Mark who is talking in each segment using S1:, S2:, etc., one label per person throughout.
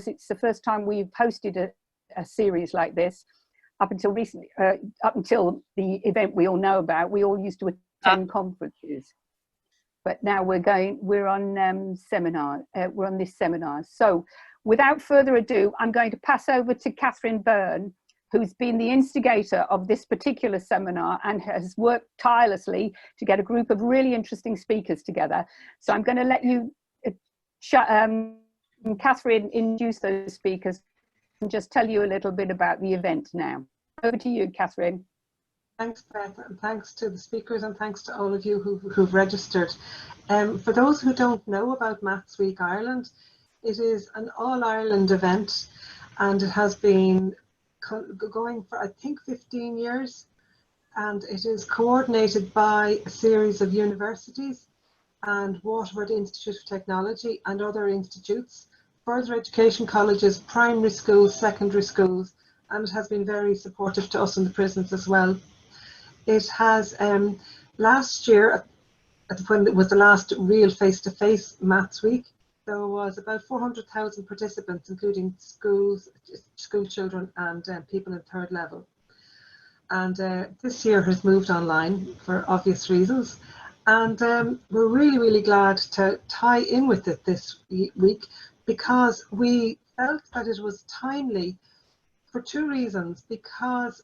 S1: it's the first time we've hosted a series like this. Up until recently, up until the event we all know about, we all used to attend conferences. But now we're on seminar. We're on this seminar. So without further ado, I'm going to pass over to Catherine Byrne, who's been the instigator of this particular seminar and has worked tirelessly to get a group of really interesting speakers together. So I'm going to let you, Catherine, introduce those speakers and just tell you a little bit about the event now. Over to you, Catherine.
S2: Thanks, Beth, and thanks to the speakers and thanks to all of you who've registered. For those who don't know about Maths Week Ireland, it is an all-Ireland event and it has been going for, I think, 15 years, and it is coordinated by a series of universities and Waterford Institute of Technology and other institutes, further education colleges, primary schools, secondary schools, and it has been very supportive to us in the prisons as well. It has, last year, when it was the last real face-to-face Maths Week, there was about 400,000 participants, including schools, school children and people in third level. And this year has moved online for obvious reasons. And we're really, really glad to tie in with it this week because we felt that it was timely for two reasons. Because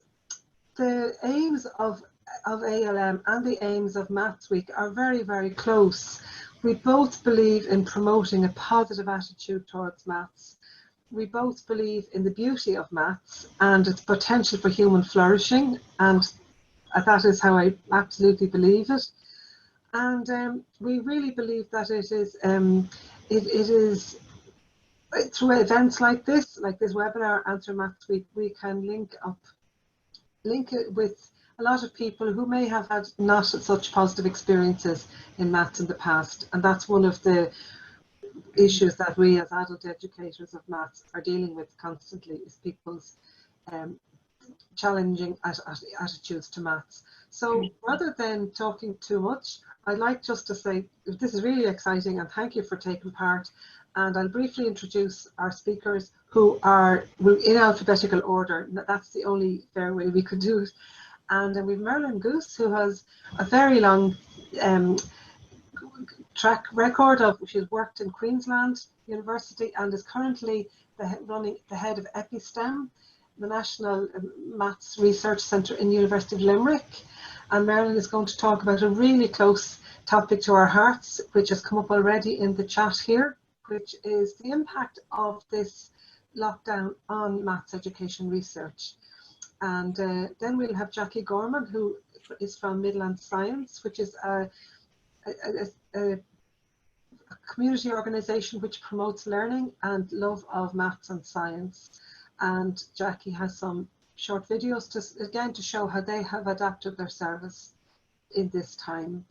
S2: the aims of ALM and the aims of Maths Week are very, very close. We both believe in promoting a positive attitude towards maths. We both believe in the beauty of maths and its potential for human flourishing, and that is how I absolutely believe it. And we really believe that it is through events like this webinar and through Maths Week, we can link it with a lot of people who may have had not such positive experiences in maths in the past. And that's one of the issues that we as adult educators of maths are dealing with constantly, is people's challenging attitudes to maths. So rather than talking too much, I'd like just to say this is really exciting and thank you for taking part. And I'll briefly introduce our speakers who are in alphabetical order. That's the only fair way we could do it. And then we've Merrilyn Goos, who has a very long track record of, she's worked in Queensland University and is currently running the head of EpiSTEM, the National Maths Research Centre in University of Limerick. And Merrilyn is going to talk about a really close topic to our hearts, which has come up already in the chat here, which is the impact of this lockdown on maths education research. And then we'll have Jackie Gorman, who is from Midland Science, which is a community organisation which promotes learning and love of maths and science. And Jackie has some short videos to show how they have adapted their service in this time.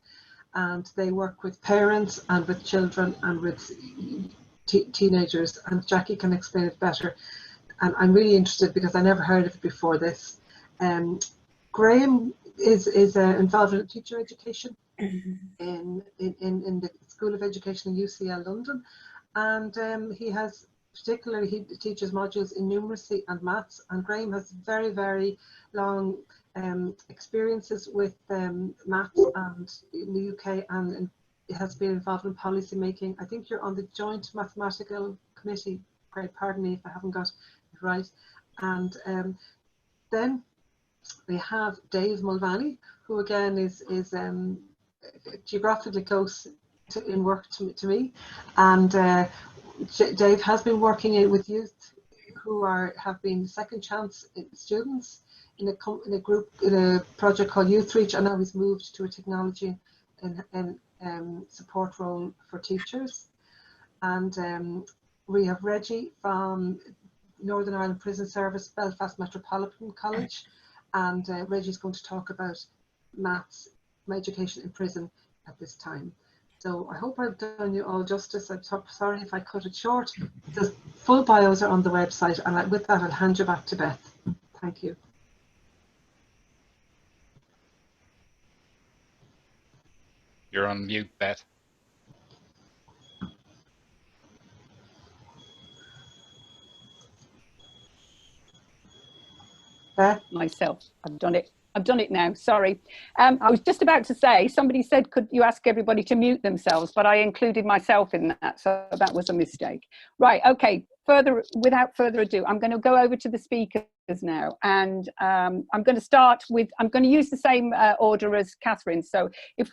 S2: And they work with parents and with children and with teenagers, and Jackie can explain it better. And I'm really interested because I never heard of it before this. Graham is involved in teacher education in the School of Education in UCL London, and he teaches modules in numeracy and maths. And Graham has very, very long experiences with maths and in the UK, and has been involved in policy making. I think you're on the Joint Mathematical Committee. Pardon me if I haven't got it right. And then we have Dave Mulvaney, who again is geographically close in work to me, and Dave has been working with youth who have been second chance students in a project called Youth Reach, and now he's moved to a technology and support role for teachers. And we have Reggie from Northern Ireland Prison Service, Belfast Metropolitan College, and Reggie's going to talk about maths, education in prison at this time. So I hope I've done you all justice. I'm sorry if I cut it short. The full bios are on the website, and with that I'll hand you back to Beth. Thank you.
S3: You're on mute, Beth.
S1: myself. I've done it now, sorry. I was just about to say, somebody said, could you ask everybody to mute themselves, but I included myself in that, so that was a mistake. Right, okay, without further ado, I'm going to go over to the speakers now, and I'm going to use the same order as Catherine. So if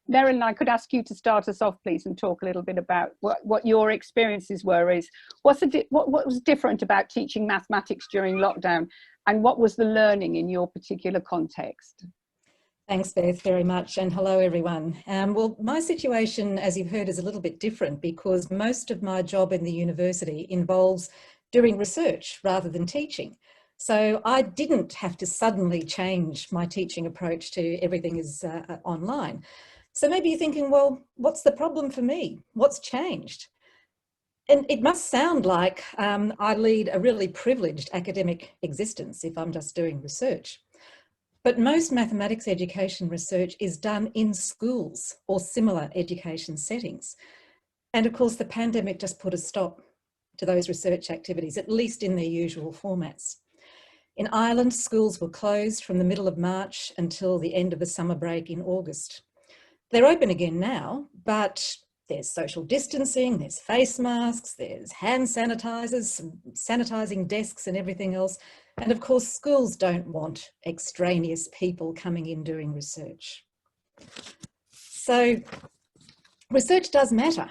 S1: Merrilyn, I could ask you to start us off, please, and talk a little bit about what your experiences were. What was different about teaching mathematics during lockdown, and what was the learning in your particular context?
S4: Thanks, Beth, very much, and hello, everyone. Well, my situation, as you've heard, is a little bit different because most of my job in the university involves doing research rather than teaching. So I didn't have to suddenly change my teaching approach to everything is online. So maybe you're thinking, well, what's the problem for me? What's changed? And it must sound like I lead a really privileged academic existence if I'm just doing research. But most mathematics education research is done in schools or similar education settings. And of course, the pandemic just put a stop to those research activities, at least in their usual formats. In Ireland, schools were closed from the middle of March until the end of the summer break in August. They're open again now, but there's social distancing, there's face masks, there's hand sanitizers, sanitizing desks and everything else. And of course, schools don't want extraneous people coming in doing research. So research does matter.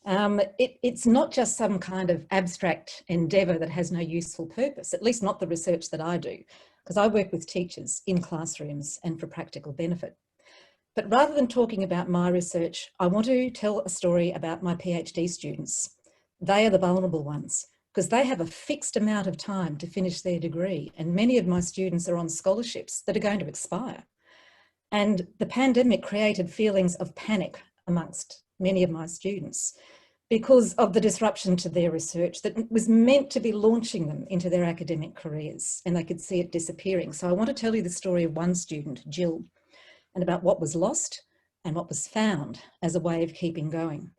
S4: It's not just some kind of abstract endeavour that has no useful purpose, at least not the research that I do, because I work with teachers in classrooms and for practical benefit. But rather than talking about my research, I want to tell a story about my PhD students. They are the vulnerable ones because they have a fixed amount of time to finish their degree, and many of my students are on scholarships that are going to expire. And the pandemic created feelings of panic amongst many of my students because of the disruption to their research that was meant to be launching them into their academic careers, and they could see it disappearing. So I want to tell you the story of one student, Jill, and about what was lost and what was found as a way of keeping going.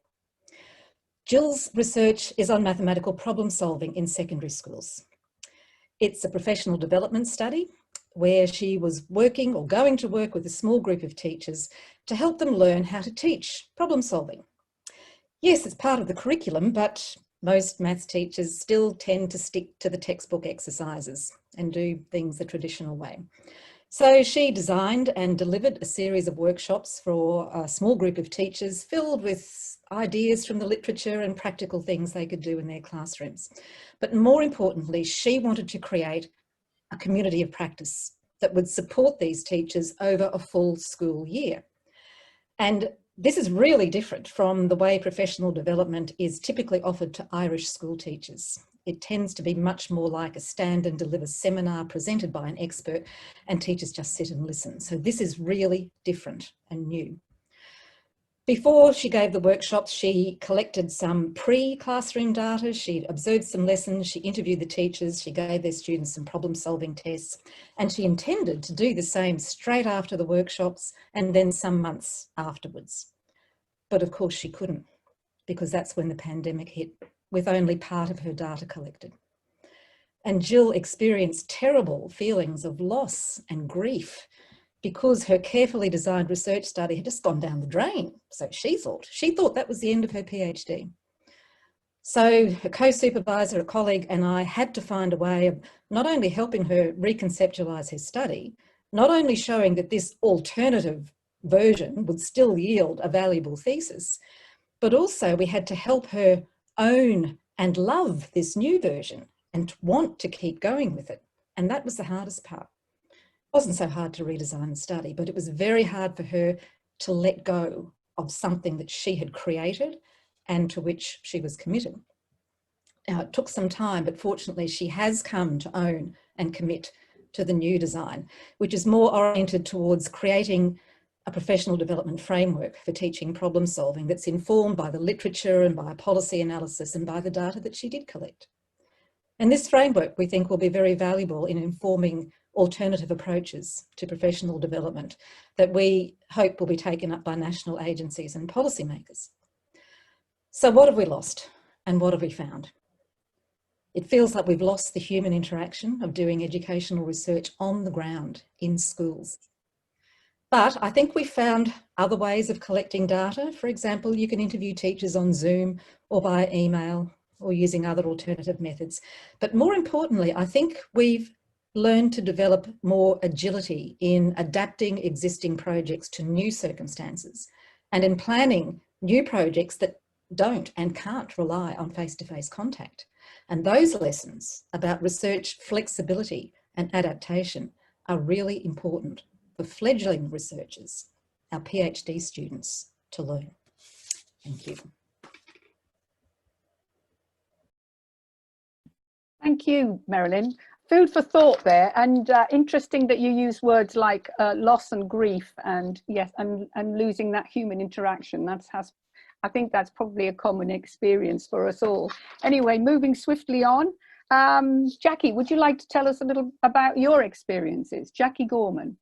S4: Jill's research is on mathematical problem solving in secondary schools. It's a professional development study where she was working or going to work with a small group of teachers to help them learn how to teach problem solving. Yes, it's part of the curriculum, but most maths teachers still tend to stick to the textbook exercises and do things the traditional way. So she designed and delivered a series of workshops for a small group of teachers filled with ideas from the literature and practical things they could do in their classrooms. But more importantly, she wanted to create a community of practice that would support these teachers over a full school year. And this is really different from the way professional development is typically offered to Irish school teachers. It tends to be much more like a stand and deliver seminar presented by an expert and teachers just sit and listen. So this is really different and new. Before she gave the workshops, she collected some pre-classroom data, she observed some lessons, she interviewed the teachers, she gave their students some problem-solving tests, and she intended to do the same straight after the workshops and then some months afterwards. But of course she couldn't, because that's when the pandemic hit, with only part of her data collected. And Jill experienced terrible feelings of loss and grief because her carefully designed research study had just gone down the drain. So she thought that was the end of her PhD. So her co-supervisor, a colleague, and I had to find a way of not only helping her reconceptualize her study, not only showing that this alternative version would still yield a valuable thesis, but also we had to help her own and love this new version and want to keep going with it. And that was the hardest part. It wasn't so hard to redesign the study, but it was very hard for her to let go of something that she had created and to which she was committed. Now, it took some time, but fortunately she has come to own and commit to the new design, which is more oriented towards creating a professional development framework for teaching problem solving that's informed by the literature and by policy analysis and by the data that she did collect. And this framework, we think, will be very valuable in informing alternative approaches to professional development that we hope will be taken up by national agencies and policymakers. So what have we lost and what have we found? It feels like we've lost the human interaction of doing educational research on the ground in schools. But I think we found other ways of collecting data. For example, you can interview teachers on Zoom or via email or using other alternative methods. But more importantly, I think we've learned to develop more agility in adapting existing projects to new circumstances and in planning new projects that don't and can't rely on face-to-face contact. And those lessons about research flexibility and adaptation are really important for fledgling researchers, our PhD students, to learn. Thank you.
S1: Thank you, Merrilyn. Food for thought there, and interesting that you use words like loss and grief, and yes, and losing that human interaction. I think that's probably a common experience for us all. Anyway, moving swiftly on, Jackie, would you like to tell us a little about your experiences? Jackie Gorman.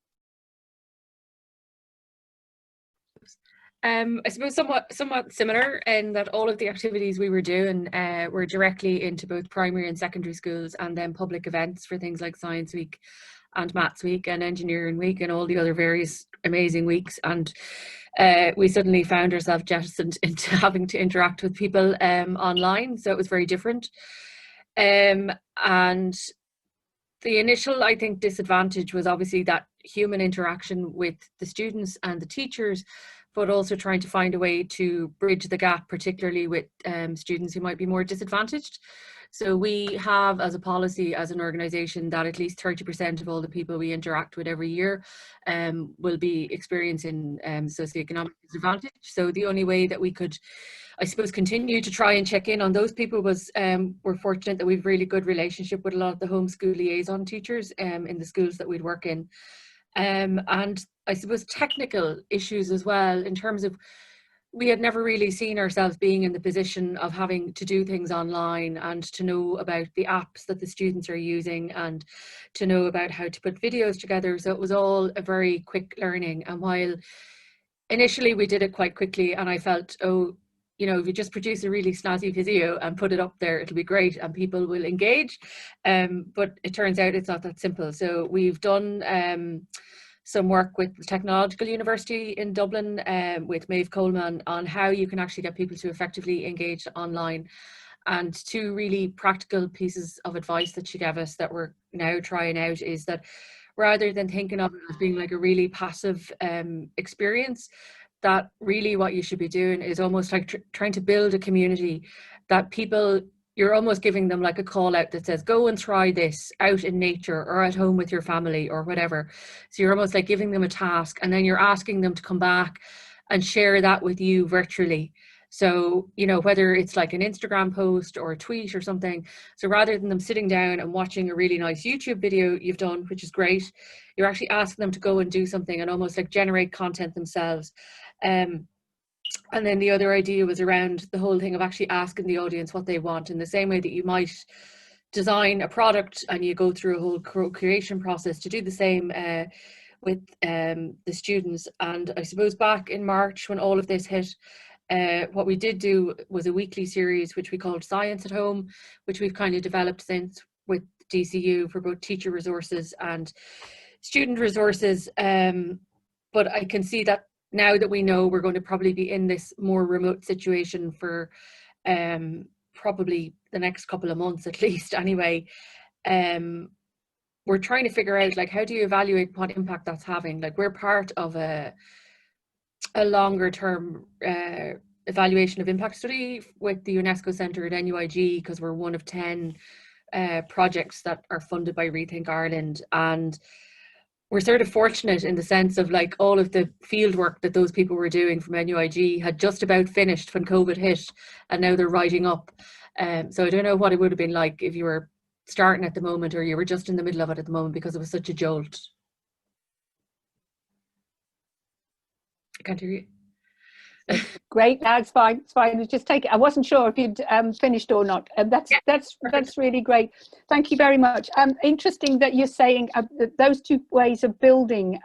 S5: I suppose somewhat similar in that all of the activities we were doing were directly into both primary and secondary schools, and then public events for things like Science Week and Maths Week and Engineering Week and all the other various amazing weeks. And we suddenly found ourselves jettisoned into having to interact with people online, so it was very different. And the initial, I think, disadvantage was obviously that human interaction with the students and the teachers, but also trying to find a way to bridge the gap, particularly with students who might be more disadvantaged. So we have as a policy, as an organisation, that at least 30% of all the people we interact with every year will be experiencing socioeconomic disadvantage. So the only way that we could, I suppose, continue to try and check in on those people was we're fortunate that we've really good relationship with a lot of the homeschool liaison teachers in the schools that we'd work in. And I suppose technical issues as well, in terms of we had never really seen ourselves being in the position of having to do things online and to know about the apps that the students are using and to know about how to put videos together. So it was all a very quick learning. And while initially we did it quite quickly, and I felt, oh, you know, if you just produce a really snazzy video and put it up there, it'll be great and people will engage. But it turns out it's not that simple. So we've done some work with the Technological University in Dublin with Maeve Coleman on how you can actually get people to effectively engage online. And two really practical pieces of advice that she gave us that we're now trying out is that rather than thinking of it as being like a really passive experience, that really what you should be doing is almost like trying to build a community that people, you're almost giving them like a call out that says, go and try this out in nature or at home with your family or whatever. So you're almost like giving them a task, and then you're asking them to come back and share that with you virtually. So, you know, whether it's like an Instagram post or a tweet or something. So rather than them sitting down and watching a really nice YouTube video you've done, which is great, you're actually asking them to go and do something and almost like generate content themselves. And then the other idea was around the whole thing of actually asking the audience what they want, in the same way that you might design a product and you go through a whole creation process, to do the same with the students. And I suppose back in March when all of this hit, what we did do was a weekly series which we called Science at Home, which we've kind of developed since with DCU for both teacher resources and student resources. But I can see that now that we know we're going to probably be in this more remote situation for probably the next couple of months at least anyway, we're trying to figure out, like, how do you evaluate what impact that's having? Like, we're part of a longer term evaluation of impact study with the UNESCO Centre at NUIG, because we're one of 10 projects that are funded by Rethink Ireland. And we're sort of fortunate in the sense of, like, all of the field work that those people were doing from NUIG had just about finished when COVID hit, and now they're writing up. So I don't know what it would have been like if you were starting at the moment or you were just in the middle of it at the moment, because it was such a jolt. I can't hear you.
S1: Great, that's fine. It's fine. Just take it. I wasn't sure if you'd finished or not. That's really great. Thank you very much. Interesting that you're saying those two ways of building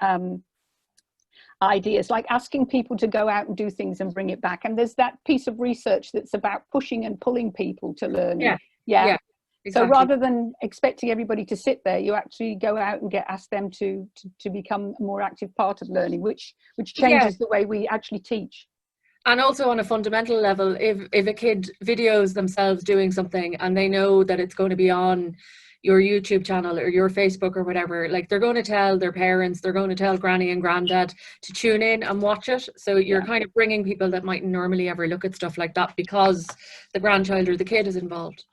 S1: ideas, like asking people to go out and do things and bring it back. And there's that piece of research that's about pushing and pulling people to learning.
S5: Yeah.
S1: So rather than expecting everybody to sit there, you actually go out and ask them to become a more active part of learning, which changes the way we actually teach.
S5: And also on a fundamental level, if a kid videos themselves doing something and they know that it's going to be on your YouTube channel or your Facebook or whatever, like they're going to tell their parents, they're going to tell granny and granddad to tune in and watch it. So you're kind of bringing people that mightn't normally ever look at stuff like that because the grandchild or the kid is involved.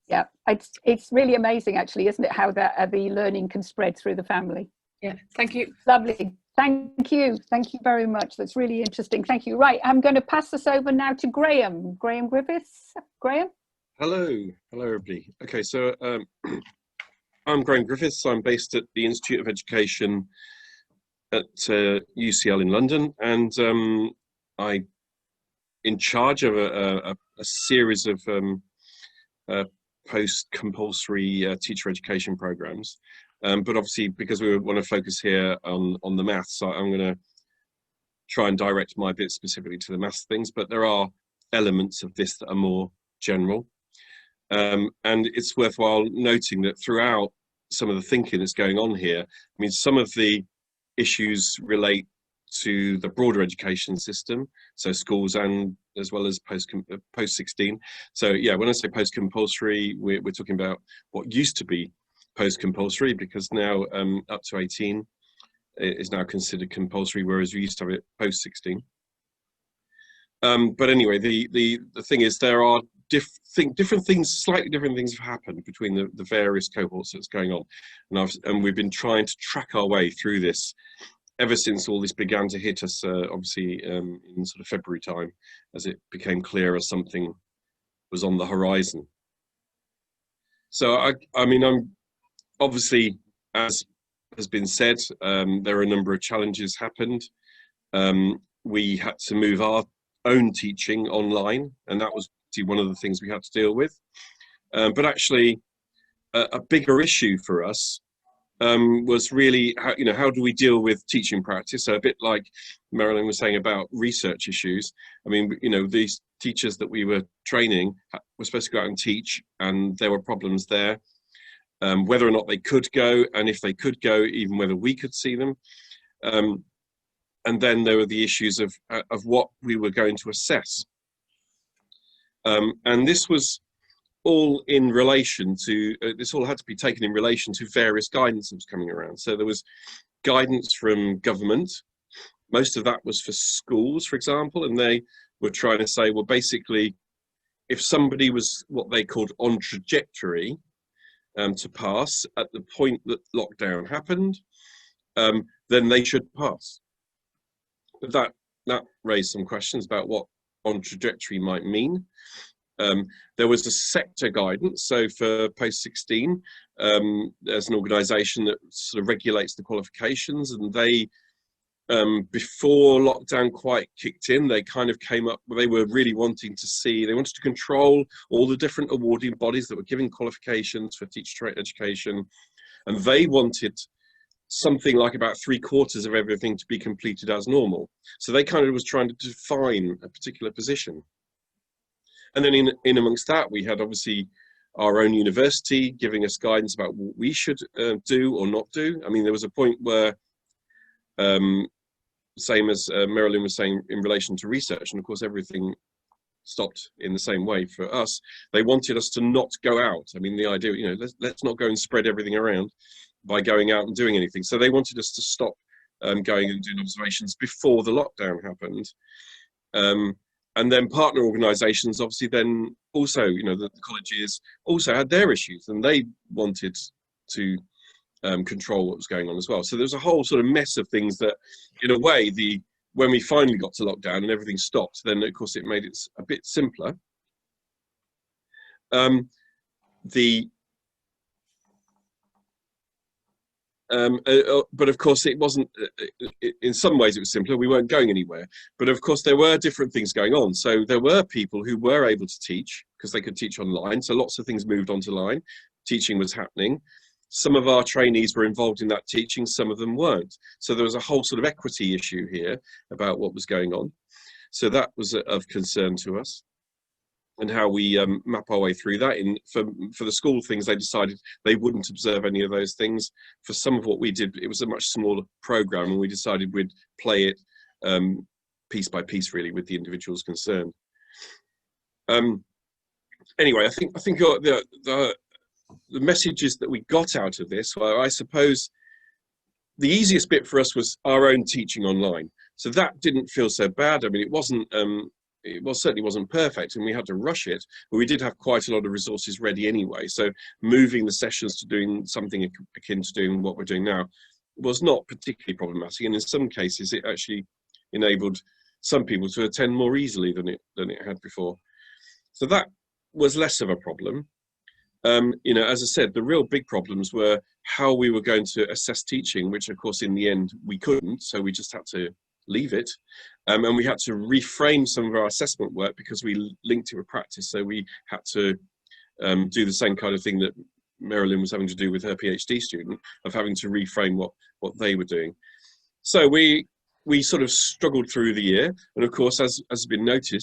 S1: Yeah, it's really amazing actually, isn't it, how the learning can spread through the family.
S5: Yeah, thank you.
S1: Lovely. Thank you very much. That's really interesting. Thank you. Right, I'm going to pass this over now to Graham Griffiths. Graham.
S6: Hello everybody. Okay, so I'm Graham Griffiths. I'm based at the Institute of Education at UCL in London, and I'm in charge of a series of post-compulsory teacher education programs. But obviously, because we want to focus here on the maths, I'm going to try and direct my bit specifically to the maths things, but there are elements of this that are more general. And it's worthwhile noting that throughout some of the thinking that's going on here, I mean, some of the issues relate to the broader education system, so schools and as well as post-16. So yeah, when I say post-compulsory, we're talking about what used to be post-compulsory, because now up to 18 is now considered compulsory, whereas we used to have it post-16. But anyway, the thing is, there are different things, slightly different things have happened between the various cohorts that's going on, and we've been trying to track our way through this ever since all this began to hit us, obviously in sort of February time, as it became clear as something was on the horizon. So I mean, I'm obviously, as has been said, there are a number of challenges happened. We had to move our own teaching online, and that was one of the things we had to deal with. But actually, a bigger issue for us was really how do we deal with teaching practice? So a bit like Merrilyn was saying about research issues. I mean, these teachers that we were training were supposed to go out and teach, and there were problems there. Whether or not they could go, and if they could go, even whether we could see them. And then there were the issues of what we were going to assess. And this was all in relation to, this all had to be taken in relation to various guidance that was coming around. So there was guidance from government. Most of that was for schools, for example, and they were trying to say, well, basically, if somebody was what they called on trajectory to pass at the point that lockdown happened, then they should pass. But that raised some questions about what on trajectory might mean. There was a sector guidance. So for post-16, there's an organisation that sort of regulates the qualifications, and they, before lockdown quite kicked in, they kind of came up, they were really wanting to see, they wanted to control all the different awarding bodies that were giving qualifications for teacher education, and they wanted something like about 3/4 of everything to be completed as normal. So they kind of was trying to define a particular position. And then in amongst that, we had obviously our own university giving us guidance about what we should do or not do. I mean, there was a point where, same as Merrilyn was saying in relation to research, and of course everything stopped in the same way for us. They wanted us to not go out. I mean, the idea, let's not go and spread everything around by going out and doing anything. So they wanted us to stop going and doing observations before the lockdown happened. And then partner organisations, obviously, then also, the colleges also had their issues, and they wanted to control what was going on as well. So there's a whole sort of mess of things that, in a way, when we finally got to lockdown and everything stopped, then of course it made it a bit simpler. But of course it wasn't, in some ways it was simpler, we weren't going anywhere. But of course there were different things going on. So there were people who were able to teach because they could teach online. So lots of things moved onto line. Teaching was happening. Some of our trainees were involved in that teaching, some of them weren't. So there was a whole sort of equity issue here about what was going on. So that was of concern to us. and how we map our way through that. For the school things, they decided they wouldn't observe any of those things. For some of what we did, it was a much smaller program, and we decided we'd play it piece by piece, really, with the individuals concerned. Anyway, I think the messages that we got out of this, well, I suppose the easiest bit for us was our own teaching online. So that didn't feel so bad. I mean, it certainly wasn't perfect, and we had to rush it, but we did have quite a lot of resources ready anyway. So moving the sessions to doing something akin to doing what we're doing now was not particularly problematic, and in some cases it actually enabled some people to attend more easily than it had before. So that was less of a problem. You know, as I said, the real big problems were how we were going to assess teaching, which of course in the end we couldn't, so we just had to leave it. And we had to reframe some of our assessment work because we linked it with practice. So we had to do the same kind of thing that Merrilyn was having to do with her PhD student, of having to reframe what they were doing. So we sort of struggled through the year, and of course, as has been noted,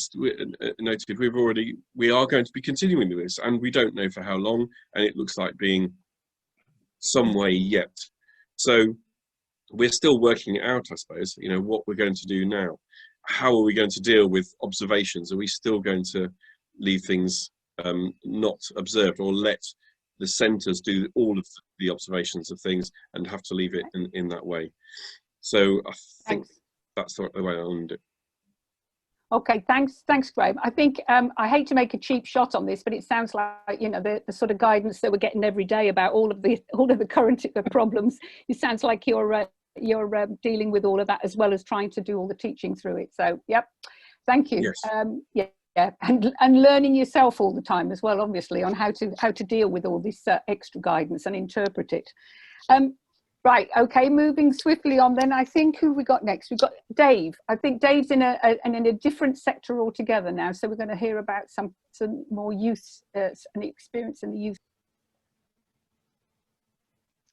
S6: we are going to be continuing with this, and we don't know for how long, and it looks like being some way yet. So we're still working it out, I suppose, you know, what we're going to do now. How are we going to deal with observations? Are we still going to leave things not observed, or let the centres do all of the observations of things and have to leave it in that way? So I think that's the way I want it.
S1: Okay, thanks, Graham. I think I hate to make a cheap shot on this, but it sounds like, you know, the sort of guidance that we're getting every day about all of the current problems. It sounds like you're dealing with all of that as well as trying to do all the teaching through it. So, yep, thank you.
S6: Yes.
S1: Yeah, and learning yourself all the time as well, obviously, on how to deal with all this extra guidance and interpret it. Right, okay, moving swiftly on then. I think who we got next? We've got Dave. I think Dave's in a different sector altogether now, so we're going to hear about some more youth and experience in the youth.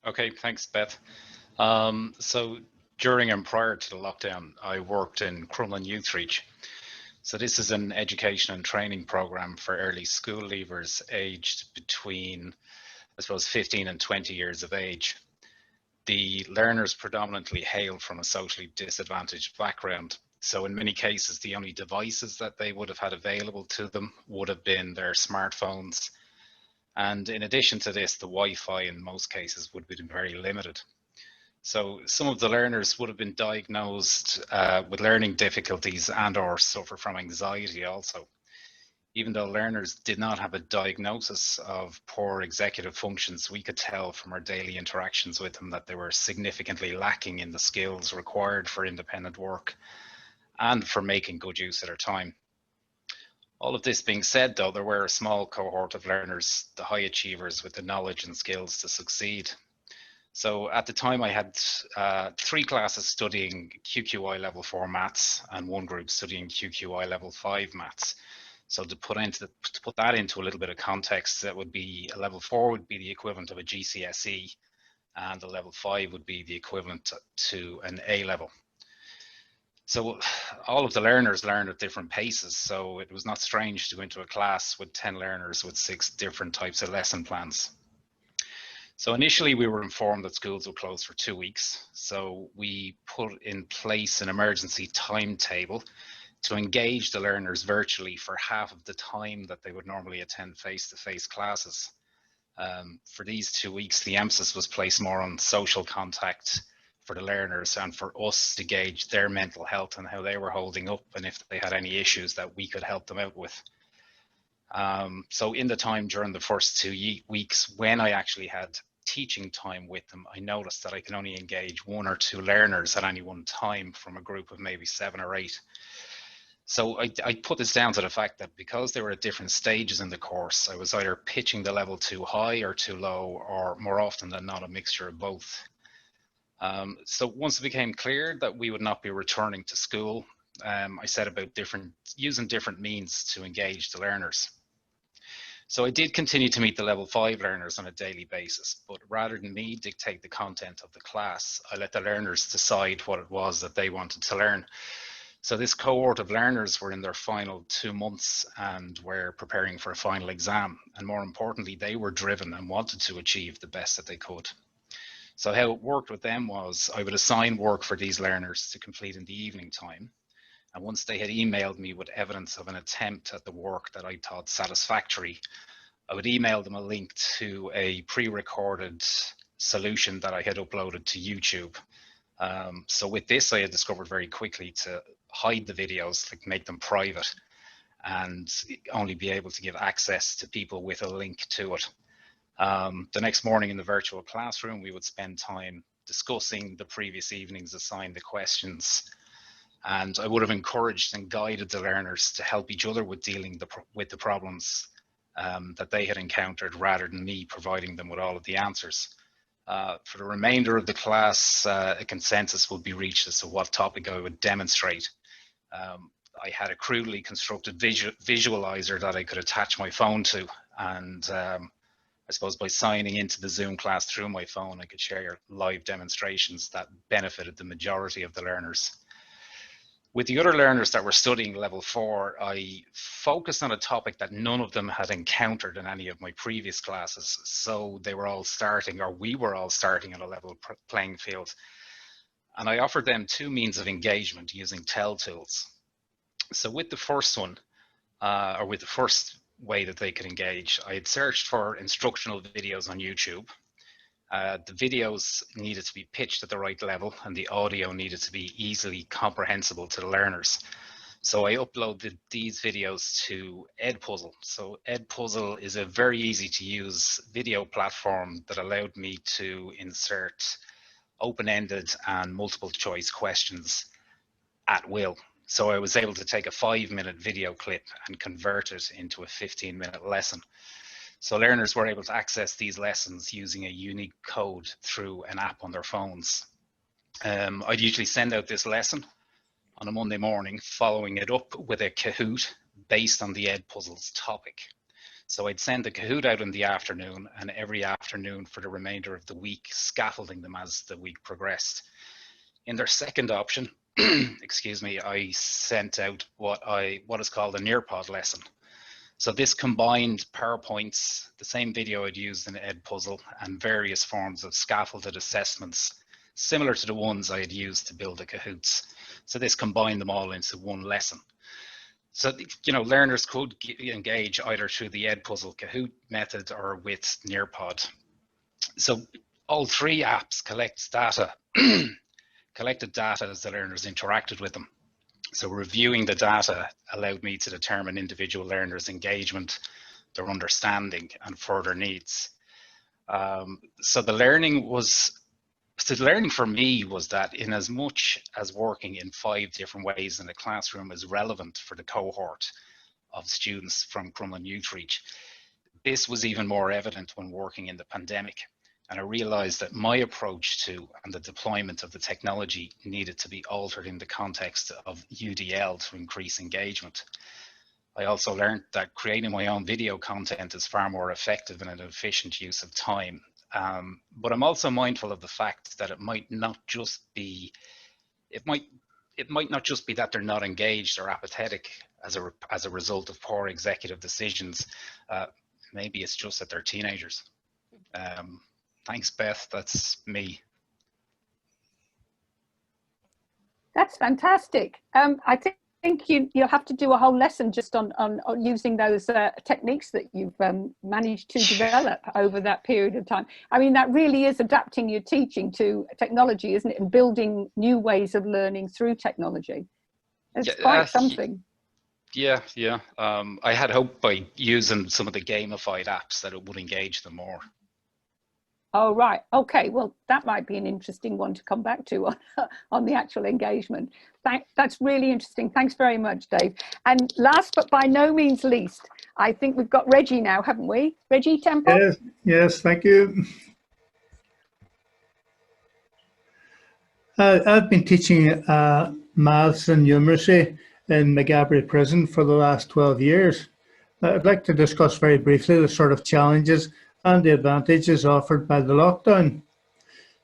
S3: Okay, thanks, Beth. So during and prior to the lockdown, I worked in Crumlin Youth Reach. So this is an education and training program for early school leavers aged between, I suppose, 15 and 20 years of age. The learners predominantly hail from a socially disadvantaged background. So in many cases, the only devices that they would have had available to them would have been their smartphones. And in addition to this, the Wi-Fi in most cases would have been very limited. So some of the learners would have been diagnosed with learning difficulties and or suffer from anxiety also. Even though learners did not have a diagnosis of poor executive functions, we could tell from our daily interactions with them that they were significantly lacking in the skills required for independent work and for making good use of their time. All of this being said, though, there were a small cohort of learners, the high achievers with the knowledge and skills to succeed. So at the time I had 3 classes studying QQI level 4 maths and 1 group studying QQI level 5 maths. So to put that into a little bit of context, that would be a level 4 would be the equivalent of a GCSE, and a level 5 would be the equivalent to an A level. So all of the learners learned at different paces, so it was not strange to go into a class with 10 learners with 6 different types of lesson plans. So initially we were informed that schools would close for 2 weeks, so we put in place an emergency timetable to engage the learners virtually for half of the time that they would normally attend face-to-face classes. For these 2 weeks, the emphasis was placed more on social contact for the learners and for us to gauge their mental health and how they were holding up, and if they had any issues that we could help them out with. So in the time during the first 2 weeks, when I actually had teaching time with them, I noticed that I could only engage 1 or 2 learners at any one time from a group of maybe 7 or 8. So I put this down to the fact that because they were at different stages in the course, I was either pitching the level too high or too low, or more often than not, a mixture of both. So once it became clear that we would not be returning to school, I set about using different means to engage the learners. So I did continue to meet the level 5 learners on a daily basis, but rather than me dictate the content of the class, I let the learners decide what it was that they wanted to learn. So this cohort of learners were in their final 2 months and were preparing for a final exam. And more importantly, they were driven and wanted to achieve the best that they could. So how it worked with them was I would assign work for these learners to complete in the evening time. And once they had emailed me with evidence of an attempt at the work that I thought satisfactory, I would email them a link to a pre-recorded solution that I had uploaded to YouTube. So with this, I had discovered very quickly to hide the videos, like make them private, and only be able to give access to people with a link to it. The next morning in the virtual classroom, we would spend time discussing the previous evening's assigned questions. And I would have encouraged and guided the learners to help each other with dealing with the problems that they had encountered, rather than me providing them with all of the answers. For the remainder of the class, a consensus would be reached as to what topic I would demonstrate. I had a crudely constructed visualizer that I could attach my phone to, and I suppose by signing into the Zoom class through my phone, I could share live demonstrations that benefited the majority of the learners. With the other learners that were studying level 4, I focused on a topic that none of them had encountered in any of my previous classes. So they were all starting, or we were all starting, on a level playing field. And I offered them 2 means of engagement using tell tools. So with the first one, or with the first way that they could engage, I had searched for instructional videos on YouTube. The videos needed to be pitched at the right level, and the audio needed to be easily comprehensible to the learners. So I uploaded these videos to Edpuzzle. So Edpuzzle is a very easy to use video platform that allowed me to insert open-ended and multiple choice questions at will. So I was able to take a 5-minute video clip and convert it into a 15-minute lesson. So learners were able to access these lessons using a unique code through an app on their phones. I'd usually send out this lesson on a Monday morning, following it up with a Kahoot based on the Edpuzzle's topic. So I'd send the Kahoot out in the afternoon, and every afternoon for the remainder of the week, scaffolding them as the week progressed. In their second option, excuse me, I sent out what is called a Nearpod lesson. So this combined PowerPoints, the same video I'd used in Edpuzzle, and various forms of scaffolded assessments, similar to the ones I had used to build the Kahoots. So this combined them all into one lesson. So, you know, learners could engage either through the Edpuzzle Kahoot method or with Nearpod. So all 3 apps collected data as the learners interacted with them. So reviewing the data allowed me to determine individual learners' engagement, their understanding, and further needs. So the learning for me was that, in as much as working in 5 different ways in the classroom is relevant for the cohort of students from Crumlin Youth Reach, this was even more evident when working in the pandemic. And I realized that my approach to and the deployment of the technology needed to be altered in the context of UDL to increase engagement. I also learned that creating my own video content is far more effective and an efficient use of time. But I'm also mindful of the fact that it might not just be that they're not engaged or apathetic as a result of poor executive decisions. Maybe it's just that they're teenagers. Thanks, Beth. That's me.
S1: That's fantastic. I think you'll have to do a whole lesson just on using those techniques that you've managed to develop over that period of time. I mean, that really is adapting your teaching to technology, isn't it? And building new ways of learning through technology. It's quite something.
S3: Yeah. I had hoped by using some of the gamified apps that it would engage them more.
S1: Oh, right. Okay. Well, that might be an interesting one to come back to on the actual engagement. That's really interesting. Thanks very much, Dave. And last but by no means least, I think we've got Reggie now, haven't we? Reggie Temple?
S7: Yes, thank you. I've been teaching maths and numeracy in Maghaberry Prison for the last 12 years. I'd like to discuss very briefly the sort of challenges and the advantages offered by the lockdown.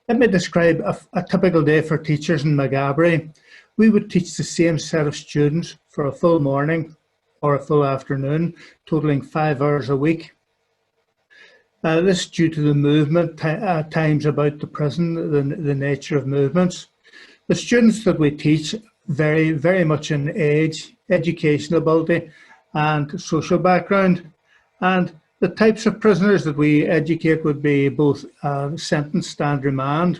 S7: Let me describe a typical day for teachers in Maghaberry. we would teach the same set of students for a full morning or a full afternoon, totaling 5 hours a week. This is due to the movement times about the prison, the nature of movements. The students that we teach vary very much in age, education ability, and social background. And the types of prisoners that we educate would be both sentenced and remand.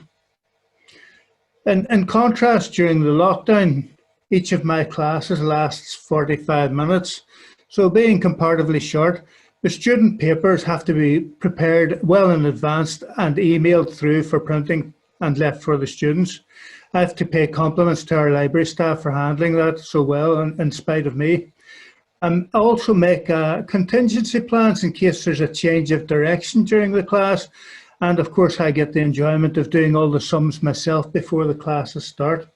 S7: In contrast, during the lockdown, each of my classes lasts 45 minutes. So being comparatively short, the student papers have to be prepared well in advance and emailed through for printing and left for the students. I have to pay compliments to our library staff for handling that so well in spite of me. I also make contingency plans in case there's a change of direction during the class. And of course, I get the enjoyment of doing all the sums myself before the classes start.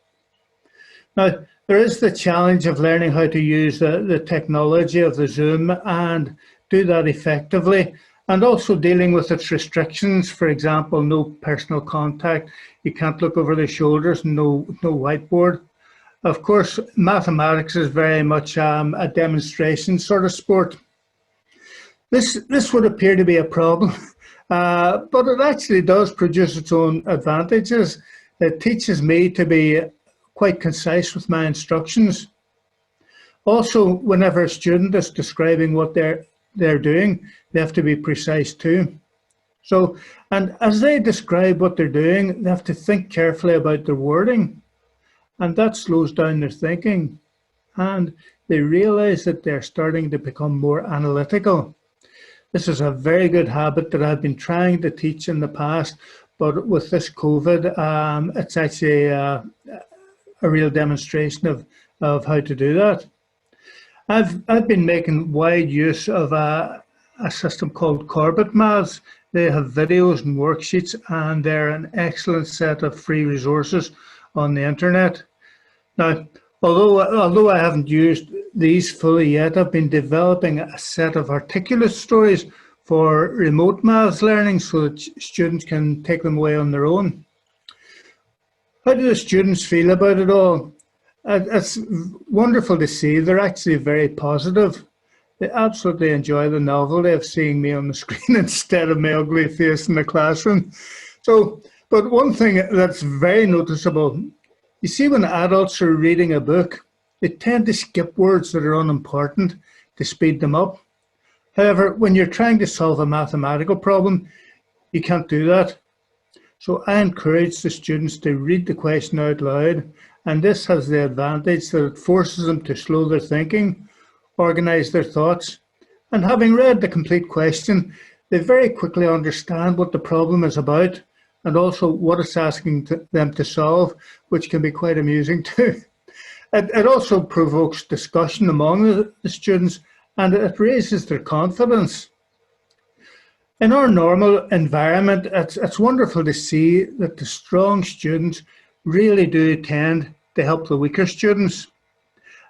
S7: Now, there is the challenge of learning how to use the technology of the Zoom and do that effectively, and also dealing with its restrictions. For example, no personal contact, you can't look over the shoulders, no whiteboard. Of course, mathematics is very much a demonstration sort of sport. This would appear to be a problem, but it actually does produce its own advantages. It teaches me to be quite concise with my instructions. Also, whenever a student is describing what they're doing, they have to be precise too. So, and as they describe what they're doing, they have to think carefully about their wording, and that slows down their thinking, and they realize that they're starting to become more analytical. This is a very good habit that I've been trying to teach in the past, but with this COVID, it's actually a real demonstration of how to do that. I've been making wide use of a system called Corbett Maths. They have videos and worksheets, and they're an excellent set of free resources on the internet. Now, although I haven't used these fully yet, I've been developing a set of articulate stories for remote maths learning so that students can take them away on their own. How do the students feel about it all? It's wonderful to see. They're actually very positive. They absolutely enjoy the novelty of seeing me on the screen instead of my ugly face in the classroom. So, but one thing that's very noticeable, you see, when adults are reading a book, they tend to skip words that are unimportant to speed them up. However, when you're trying to solve a mathematical problem, you can't do that. So I encourage the students to read the question out loud, and this has the advantage that it forces them to slow their thinking, organize their thoughts, and having read the complete question, they very quickly understand what the problem is about and also what it's asking them to solve, which can be quite amusing too. It also provokes discussion among the students, and it raises their confidence. In our normal environment, it's wonderful to see that the strong students really do tend to help the weaker students.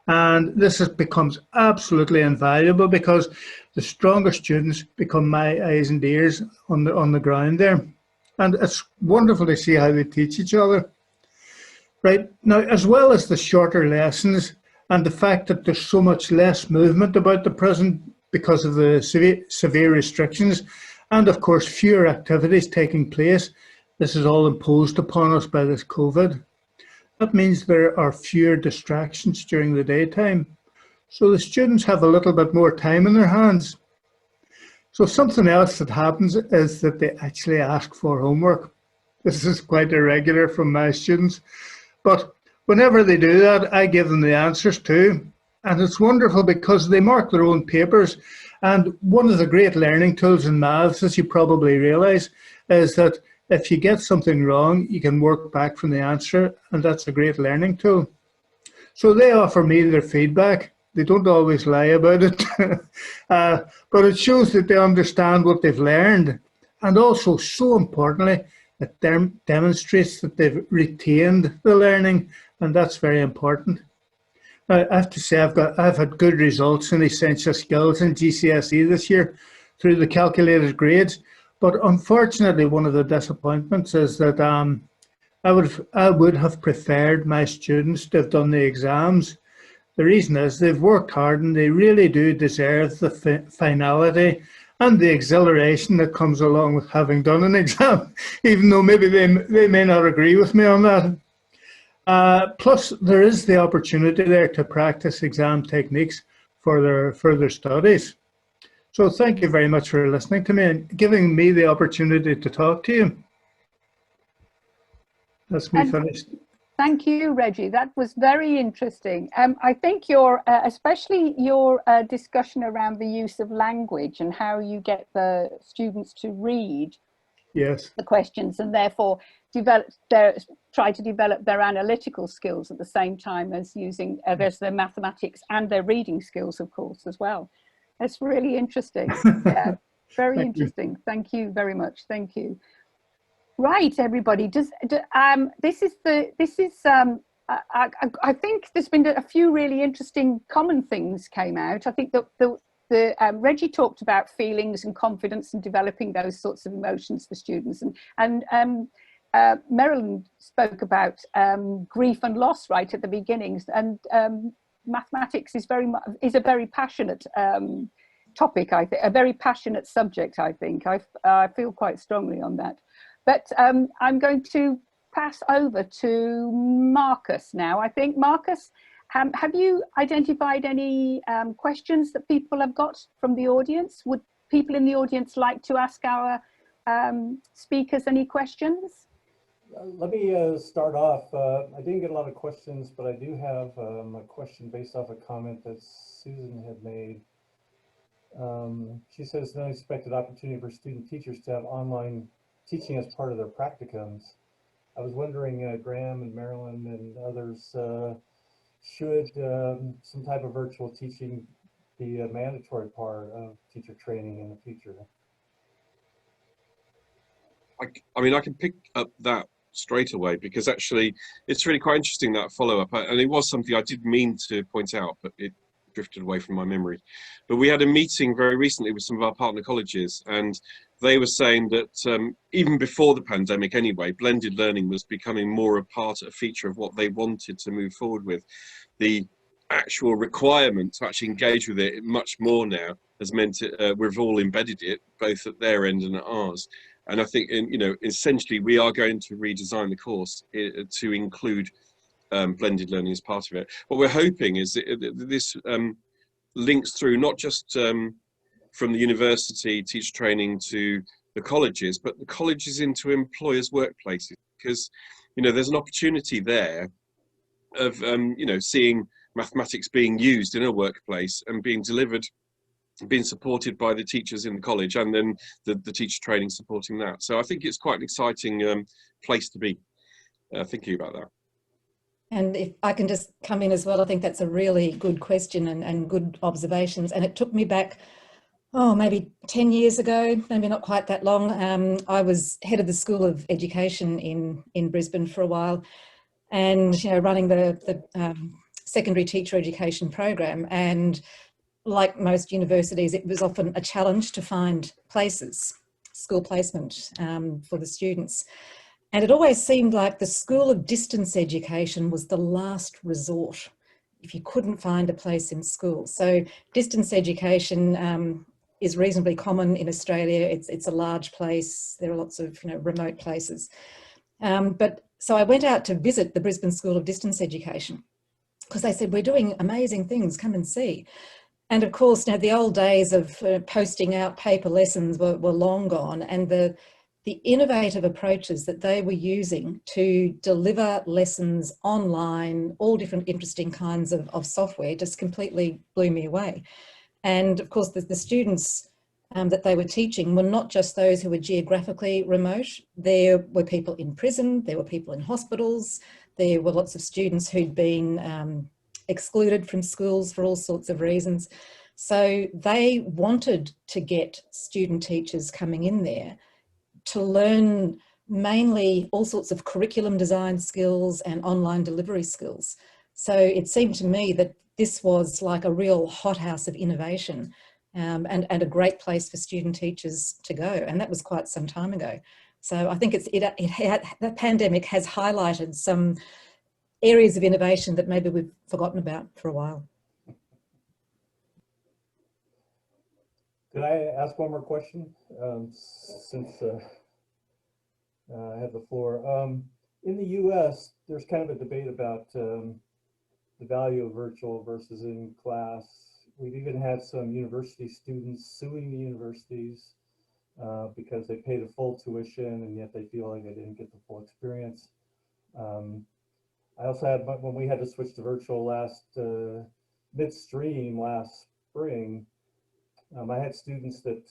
S7: And this becomes absolutely invaluable because the stronger students become my eyes and ears on the ground there. And it's wonderful to see how they teach each other. Right, now, as well as the shorter lessons and the fact that there's so much less movement about the prison because of the severe restrictions, and of course fewer activities taking place, this is all imposed upon us by this COVID. That means there are fewer distractions during the daytime. So the students have a little bit more time in their hands. So something else that happens is that they actually ask for homework. This is quite irregular from my students, but whenever they do that, I give them the answers too. And it's wonderful because they mark their own papers. And one of the great learning tools in maths, as you probably realize, is that if you get something wrong, you can work back from the answer, and that's a great learning tool. So they offer me their feedback. They don't always lie about it, but it shows that they understand what they've learned. And also, so importantly, it demonstrates that they've retained the learning, and that's very important. Now, I have to say I've had good results in essential skills in GCSE this year through the calculated grades, but unfortunately one of the disappointments is that I would have preferred my students to have done the exams. The reason is they've worked hard and they really do deserve the finality and the exhilaration that comes along with having done an exam, even though maybe they may not agree with me on that. Plus, there is the opportunity there to practice exam techniques for their further studies. So thank you very much for listening to me and giving me the opportunity to talk to you. That's me finished.
S1: Thank you, Reggie. That was very interesting. I think especially your discussion around the use of language and how you get the students to read the questions and therefore try to develop their analytical skills at the same time as using their mathematics and their reading skills, of course, as well. That's really interesting. Yeah, very interesting. Thank you very much. Thank you. Right, everybody. I think there's been a few really interesting common things came out. I think that Reggie talked about feelings and confidence and developing those sorts of emotions for students, and Merrilyn spoke about grief and loss right at the beginnings, and mathematics is a very passionate topic. I think a very passionate subject. I think I feel quite strongly on that. But I'm going to pass over to Marcus now. I think, Marcus, have you identified any questions that people have got from the audience? Would people in the audience like to ask our speakers any questions?
S8: Let me start off. I didn't get a lot of questions, but I do have a question based off a comment that Susan had made. She says, no unexpected opportunity for student teachers to have online teaching as part of their practicums. I was wondering, Graham and Merrilyn and others, should some type of virtual teaching be a mandatory part of teacher training in the future?
S6: I mean, I can pick up that straight away because actually it's really quite interesting, that follow-up, and it was something I did mean to point out, but it drifted away from my memory. But we had a meeting very recently with some of our partner colleges, and they were saying that even before the pandemic anyway, blended learning was becoming more a feature of what they wanted to move forward with. The actual requirement to actually engage with it much more now has meant we've all embedded it, both at their end and at ours. And I think, essentially we are going to redesign the course to include blended learning as part of it. What we're hoping is that this links through not just from the university teacher training to the colleges, but the colleges into employers' workplaces, because there's an opportunity there of seeing mathematics being used in a workplace and being delivered, being supported by the teachers in the college, and then the teacher training supporting that. So I think it's quite an exciting place to be thinking about that.
S4: And if I can just come in as well, I think that's a really good question and good observations. And it took me back, maybe 10 years ago, maybe not quite that long. I was head of the School of Education in Brisbane for a while, and running the secondary teacher education program. And like most universities, it was often a challenge to find places, school placement for the students. And it always seemed like the School of Distance Education was the last resort if you couldn't find a place in school. So distance education is reasonably common in Australia. It's a large place. There are lots of remote places. So I went out to visit the Brisbane School of Distance Education because they said, we're doing amazing things, come and see. And of course, the old days of posting out paper lessons were long gone, and the innovative approaches that they were using to deliver lessons online, all different interesting kinds of software, just completely blew me away. And of course, the students that they were teaching were not just those who were geographically remote. There were people in prison, there were people in hospitals, there were lots of students who'd been excluded from schools for all sorts of reasons. So they wanted to get student teachers coming in there to learn mainly all sorts of curriculum design skills and online delivery skills. So it seemed to me that this was like a real hothouse of innovation and a great place for student teachers to go. And that was quite some time ago. So I think the pandemic has highlighted some areas of innovation that maybe we've forgotten about for a while.
S8: Could I ask one more question, since I have the floor? In the US, there's kind of a debate about the value of virtual versus in class. We've even had some university students suing the universities because they paid a full tuition and yet they feel like they didn't get the full experience. I also had, when we had to switch to virtual midstream last spring, I had students that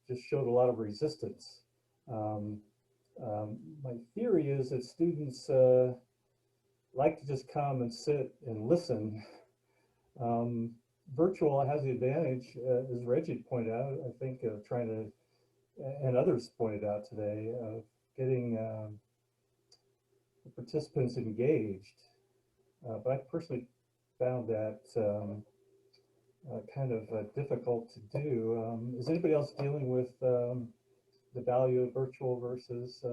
S8: just showed a lot of resistance. My theory is that students like to just come and sit and listen. Virtual has the advantage, as Reggie pointed out, I think, of trying to, and others pointed out today, of getting the participants engaged. But I personally found that kind of difficult to do. Is anybody else dealing with the value of virtual versus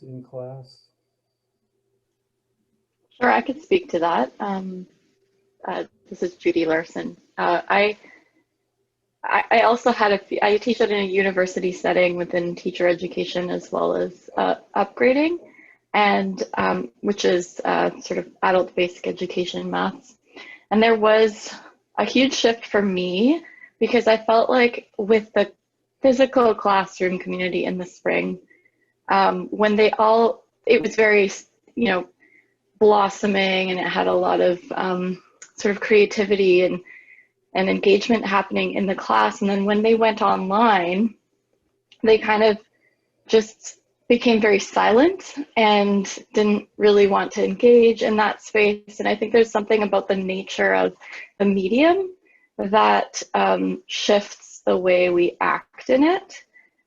S8: in class?
S9: Sure, I could speak to that. This is Judy Larson. I also had I teach it in a university setting within teacher education as well as upgrading, and which is sort of adult basic education maths. And there was a huge shift for me because I felt like with the physical classroom community in the spring, when it was very, blossoming, and it had a lot of sort of creativity and engagement happening in the class. And then when they went online, they kind of just became very silent and didn't really want to engage in that space. And I think there's something about the nature of the medium that shifts the way we act in it.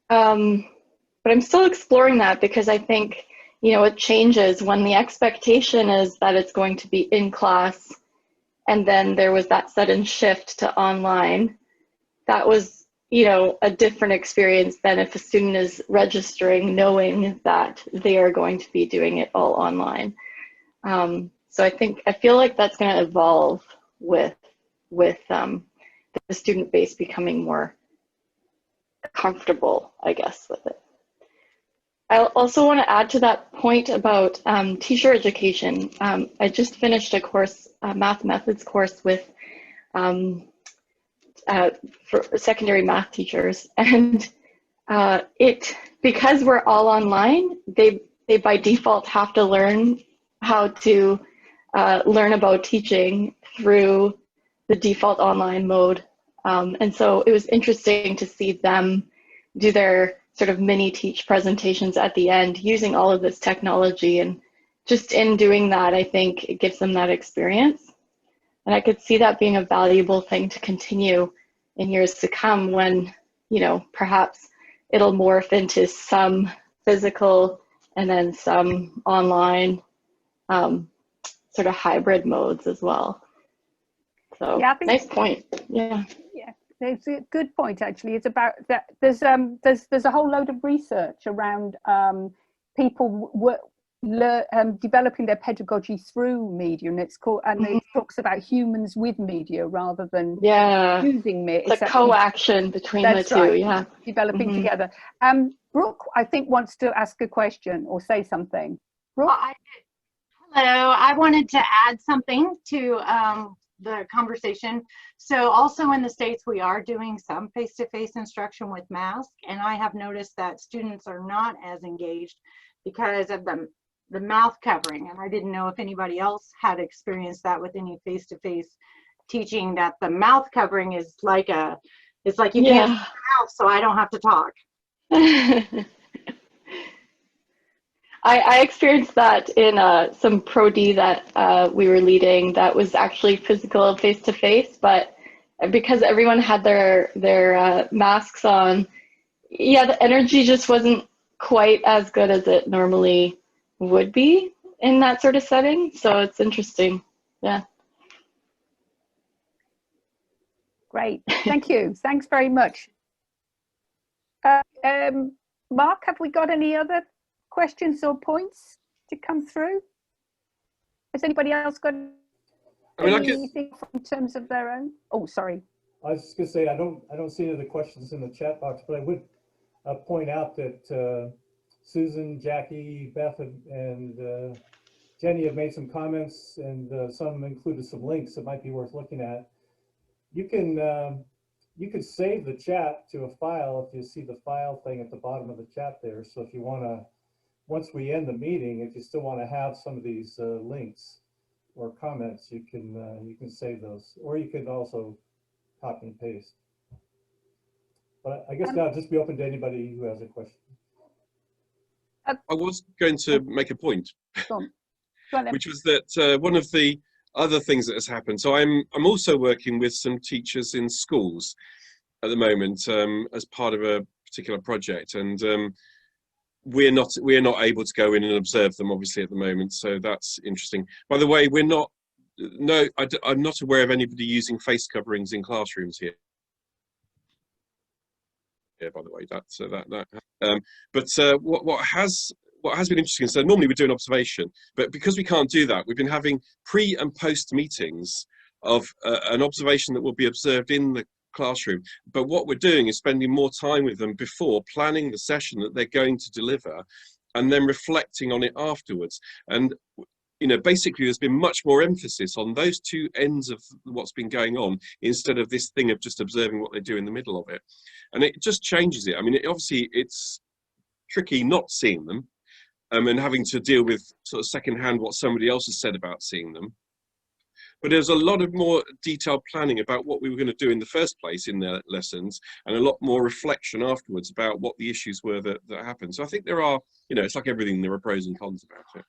S9: But I'm still exploring that because I think, it changes when the expectation is that it's going to be in class, and then there was that sudden shift to online. That was, a different experience than if a student is registering knowing that they are going to be doing it all online. So I feel like that's going to evolve with the student base becoming more comfortable, I guess, with it. I also want to add to that point about teacher education. I just finished a course, a math methods course with for secondary math teachers, and because we're all online, they by default have to learn how to learn about teaching through the default online mode. And so it was interesting to see them do their sort of mini teach presentations at the end using all of this technology. And just in doing that, I think it gives them that experience. And I could see that being a valuable thing to continue in years to come when, perhaps it'll morph into some physical and then some online sort of hybrid modes as well. So yeah, nice point. Yeah.
S1: It's a good point, actually. It's about that. There's a whole load of research around people developing their pedagogy through media, and it's called, and it talks about humans with media rather than using media.
S9: It's a co-action between the two. Right. Yeah,
S1: developing together. Brooke, I think, wants to ask a question or say something. Brooke?
S10: Hello, I wanted to add something to the conversation. So also in the States, we are doing some face-to-face instruction with masks, and I have noticed that students are not as engaged because of the mouth covering. And I didn't know if anybody else had experienced that with any face-to-face teaching, that the mouth covering is like it's like you can't see your mouth, so I don't have to talk.
S9: I experienced that in some Pro D that we were leading that was actually physical face-to-face, but because everyone had their masks on, the energy just wasn't quite as good as it normally would be in that sort of setting. So it's interesting. Yeah.
S1: Great, thank you. Thanks very much. Mark, have we got any other questions or points to come through? Has anybody else got anything in terms of their own? Oh, sorry.
S8: I was just going to say, I don't see any of the questions in the chat box, but I would point out that Susan, Jackie, Beth, and Jenny have made some comments, and some included some links that might be worth looking at. You can save the chat to a file if you see the file thing at the bottom of the chat there. So if you want to, once we end the meeting, if you still want to have some of these links or comments, you can save those, or you can also copy and paste. But I guess now just be open to anybody who has a question.
S6: I was going to make a point, which was that one of the other things that has happened. So I'm also working with some teachers in schools at the moment as part of a particular project, and we're not able to go in and observe them obviously at the moment. So that's interesting. By the way, I'm not aware of anybody using face coverings in classrooms here. Yeah, by the way, what has been interesting is that normally we do an observation, but because we can't do that, we've been having pre and post meetings of an observation that will be observed in the classroom. But what we're doing is spending more time with them before planning the session that they're going to deliver, and then reflecting on it afterwards. And basically there's been much more emphasis on those two ends of what's been going on, instead of this thing of just observing what they do in the middle of it. And it just changes it. I mean, obviously it's tricky not seeing them, and having to deal with sort of secondhand what somebody else has said about seeing them. But there's a lot of more detailed planning about what we were going to do in the first place in their lessons, and a lot more reflection afterwards about what the issues were that happened. So I think there are, it's like everything, there are pros and cons about it.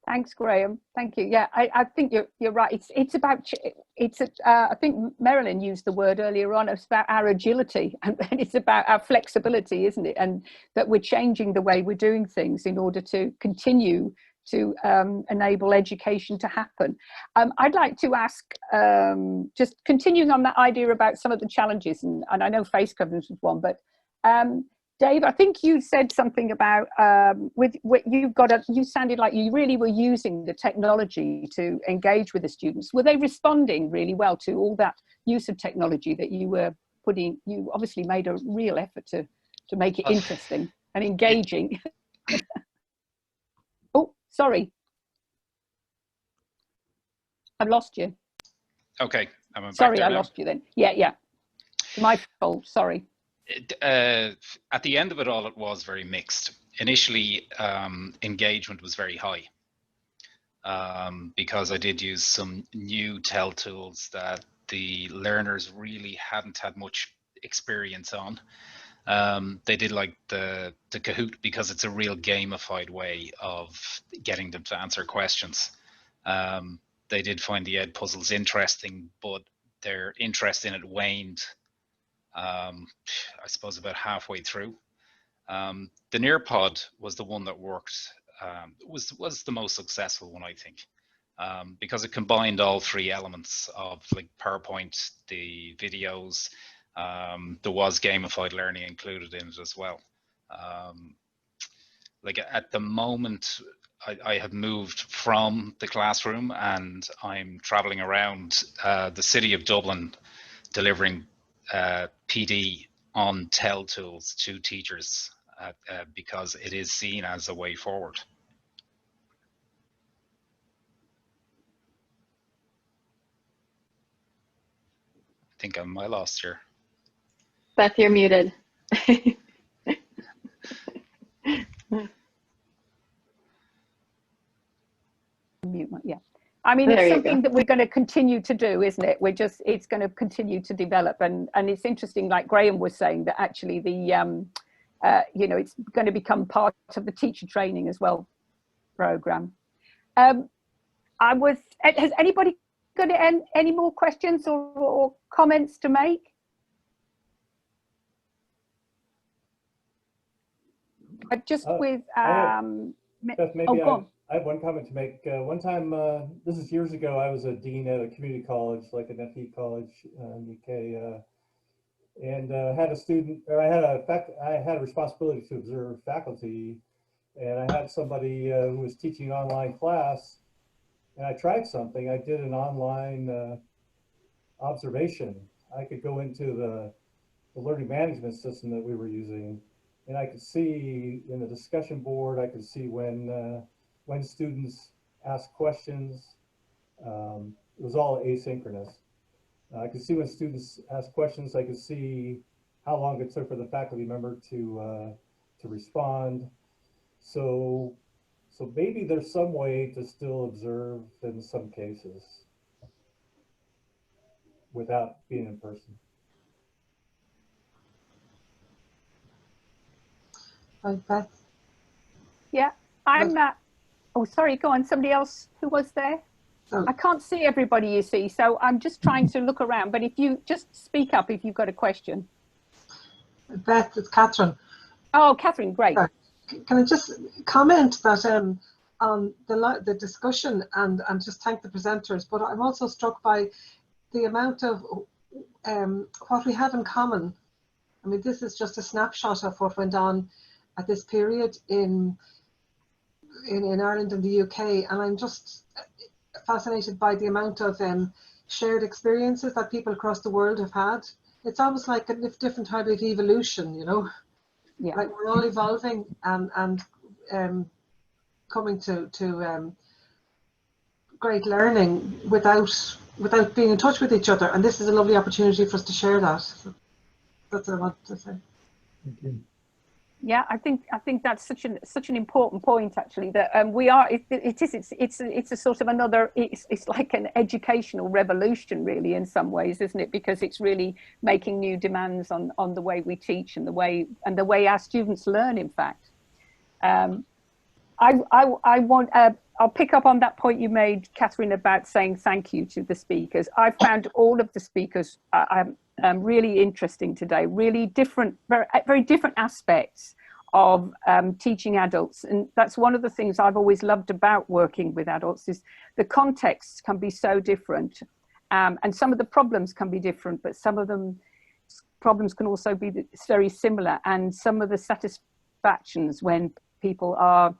S1: Thanks, Graham. Thank you. Yeah, I think you're right. I think Merrilyn used the word earlier on. It's about our agility, and it's about our flexibility, isn't it? And that we're changing the way we're doing things in order to continue to enable education to happen. I'd like to ask, just continuing on that idea about some of the challenges, and I know face coverings was one, but Dave, I think you said something about you sounded like you really were using the technology to engage with the students. Were they responding really well to all that use of technology that you were putting? You obviously made a real effort to make it interesting and engaging. Oh, sorry. I've lost you.
S3: Okay.
S1: Sorry, I lost you then. Yeah. My fault, sorry.
S3: At the end of it all, it was very mixed. Initially, engagement was very high because I did use some new TEL tools that the learners really hadn't had much experience on. They did like the Kahoot because it's a real gamified way of getting them to answer questions. They did find the Ed puzzles interesting, but their interest in it waned, I suppose, about halfway through. The Nearpod was the one that worked, was the most successful one, I think, because it combined all three elements of like PowerPoint, the videos. There was gamified learning included in it as well. Like at the moment, I have moved from the classroom and I'm traveling around the city of Dublin delivering PD on TEL tools to teachers because it is seen as a way forward. I think I'm lost here.
S9: Beth, you're muted.
S1: Yeah. I mean, it's something that we're going to continue to do, isn't it? It's going to continue to develop, and it's interesting, like Graham was saying, that actually the, it's going to become part of the teacher training as well program. Has anybody got any more questions or comments to make? Just with
S8: Beth, maybe I have one comment to make. One time, this is years ago, I was a dean at a community college, like an FE college in the UK, and had a student, or I had a responsibility to observe faculty, and I had somebody who was teaching an online class, and I tried something. I did an online observation. I could go into the learning management system that we were using, and I could see in the discussion board, I could see when students asked questions. It was all asynchronous. I could see when students asked questions. I could see how long it took for the faculty member to respond. So maybe there's some way to still observe in some cases without being in person.
S2: Beth?
S1: Yeah, I'm oh, sorry, go on. Somebody else who was there?
S2: Oh.
S1: I can't see everybody, you see, so I'm just trying to look around. But if you just speak up if you've got a question.
S2: Beth, it's Catherine.
S1: Oh, Catherine, great.
S2: Can I just comment that on the discussion and just thank the presenters, but I'm also struck by the amount of what we have in common. I mean, this is just a snapshot of what went on at this period in Ireland and the UK, and I'm just fascinated by the amount of shared experiences that people across the world have had. It's almost like a different type of evolution, you know.
S1: Yeah.
S2: Like we're all evolving and coming to great learning without being in touch with each other, and this is a lovely opportunity for us to share that. So that's what I wanted to say.
S7: Thank you.
S1: Yeah, I think that's such an important point, actually, that we are. It's a sort of another. It's like an educational revolution, really, in some ways, isn't it? Because it's really making new demands on the way we teach and the way our students learn. In fact, I'll pick up on that point you made, Catherine, about saying thank you to the speakers. I found all of the speakers really interesting today, really different, very different aspects of teaching adults. And that's one of the things I've always loved about working with adults, is the contexts can be so different. And some of the problems can be different, but some of them problems can also be very similar. And some of the satisfactions when people are,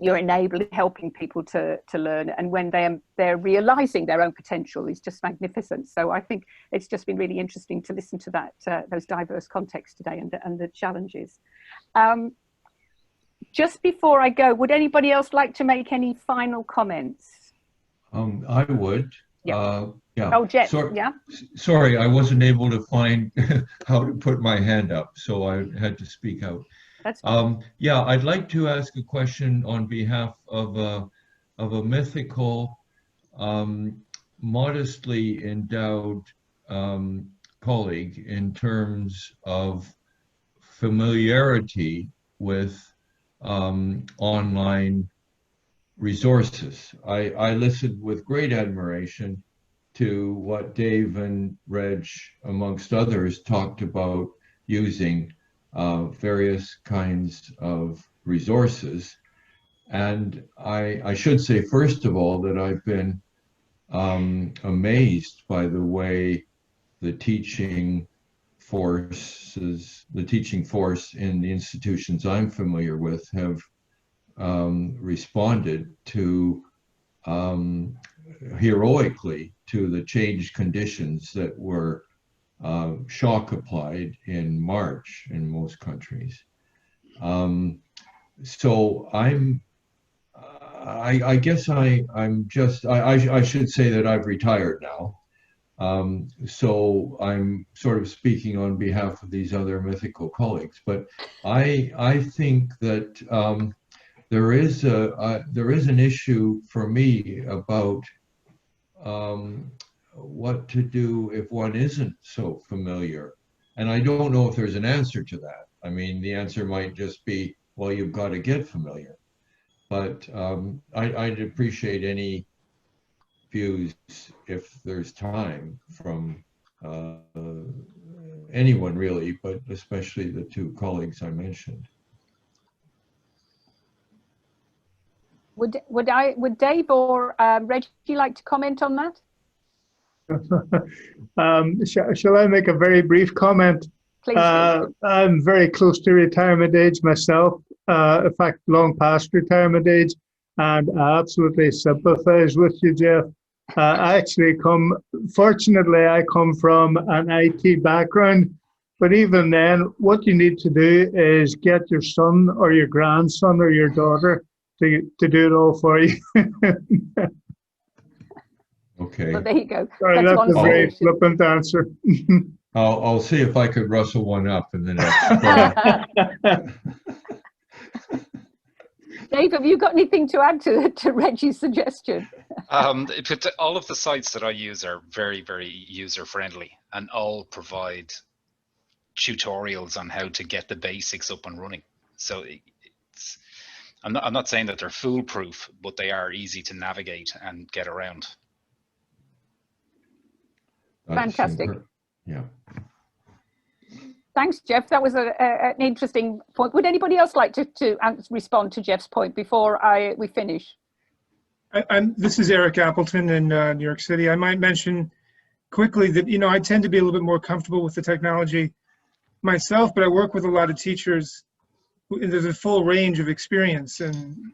S1: you're enabling, helping people to learn, and when they're realizing their own potential is just magnificent. So I think it's just been really interesting to listen to that those diverse contexts today and the challenges. Just before I go, would anybody else like to make any final comments?
S11: I would.
S1: Yeah.
S11: Yeah.
S1: Oh, Jet.
S11: Yeah. Sorry, I wasn't able to find how to put my hand up, so I had to speak out.
S1: That's
S11: yeah, I'd like to ask a question on behalf of a mythical, modestly endowed colleague in terms of familiarity with online resources. I listened with great admiration to what Dave and Reg, amongst others, talked about using various kinds of resources. And I should say, first of all, that I've been amazed by the way the teaching force in the institutions I'm familiar with have responded to heroically to the changed conditions that were shock applied in March in most countries. So I guess I should say that I've retired now. So I'm sort of speaking on behalf of these other mythical colleagues, but I think that there is an issue for me about what to do if one isn't so familiar. And I don't know if there's an answer to that. I mean, the answer might just be, well, you've got to get familiar. But I'd appreciate any views, if there's time, from anyone really, but especially the two colleagues I mentioned.
S1: Would Dave or Reggie like to comment on that?
S7: Shall I make a very brief comment?
S1: Please do.
S7: I'm very close to retirement age myself. In fact, long past retirement age, and I absolutely sympathise with you, Jeff. Fortunately, I come from an IT background, but even then, what you need to do is get your son or your grandson or your daughter to do it all for you.
S11: Okay.
S1: Well, there you go.
S7: Sorry, that's a very flippant answer.
S11: I'll see if I could rustle one up in the next.
S1: Dave, have you got anything to add to Reggie's suggestion?
S3: All of the sites that I use are very, very user friendly and all provide tutorials on how to get the basics up and running. So I'm not saying that they're foolproof, but they are easy to navigate and get around.
S1: Fantastic.
S11: Yeah.
S1: Thanks, Jeff. That was an interesting point. Would anybody else like to respond to Jeff's point before we finish?
S12: This is Eric Appleton in New York City. I might mention quickly that, I tend to be a little bit more comfortable with the technology myself, but I work with a lot of teachers. There's a full range of experience and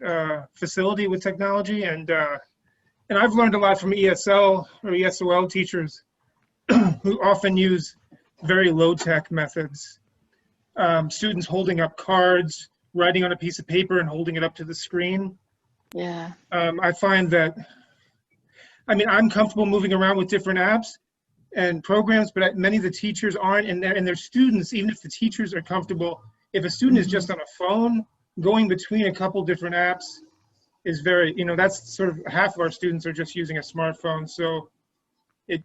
S12: facility with technology, and I've learned a lot from ESL or ESOL teachers who often use very low-tech methods. Students holding up cards, writing on a piece of paper and holding it up to the screen.
S9: Yeah.
S12: I find that, I'm comfortable moving around with different apps and programs, but many of the teachers aren't, and their students, even if the teachers are comfortable, if a student is just on a phone, going between a couple different apps is very, that's sort of half of our students are just using a smartphone. So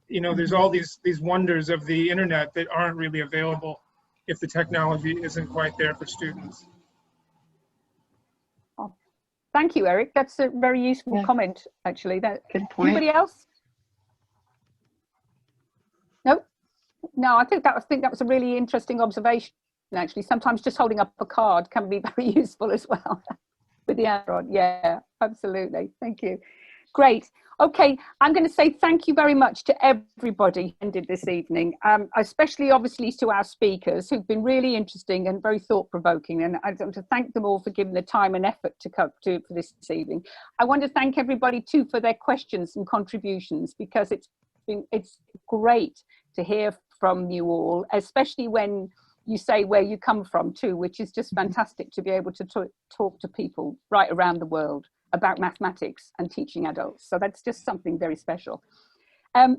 S12: there's all these wonders of the internet that aren't really available if the technology isn't quite there for students.
S1: Oh, thank you, Eric. That's a very useful comment, actually.
S9: Good point.
S1: Anybody else? No, I think that was a really interesting observation. Actually, sometimes just holding up a card can be very useful as well with the Android. Yeah, absolutely. Thank you. Great. Okay, I'm going to say thank you very much to everybody who attended this evening, especially obviously to our speakers who've been really interesting and very thought-provoking, and I want to thank them all for giving the time and effort to come to for this evening. I want to thank everybody too for their questions and contributions, because it's great to hear from you all, especially when you say where you come from too, which is just fantastic to be able to talk to people right around the world about mathematics and teaching adults. So that's just something very special. I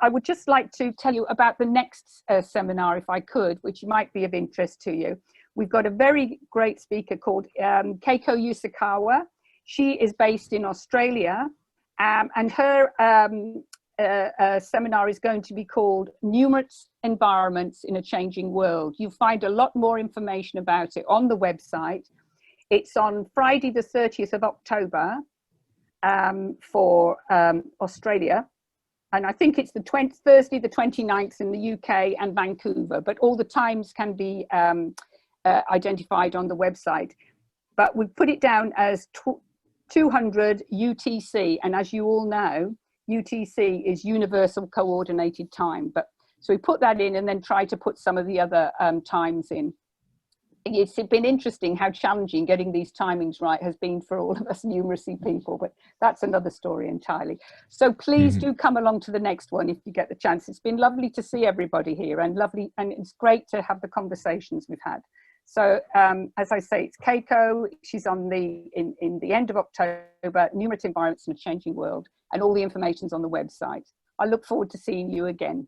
S1: would just like to tell you about the next seminar, if I could, which might be of interest to you. We've got a very great speaker called Keiko Yusakawa. She is based in Australia, and her seminar is going to be called Numerous Environments in a Changing World. You find a lot more information about it on the website. It's on Friday the 30th of October for Australia. And I think it's Thursday the 29th in the UK and Vancouver, but all the times can be identified on the website. But we put it down as 200 UTC. And as you all know, UTC is Universal Coordinated Time. So we put that in and then try to put some of the other times in. It's been interesting how challenging getting these timings right has been for all of us numeracy people, but that's another story entirely. So please do come along to the next one if you get the chance. It's been lovely to see everybody here, and it's great to have the conversations we've had. So as I say, it's Keiko. She's on in the end of October, Numerous Environments in a Changing World, and all the information's on the website. I look forward to seeing you again.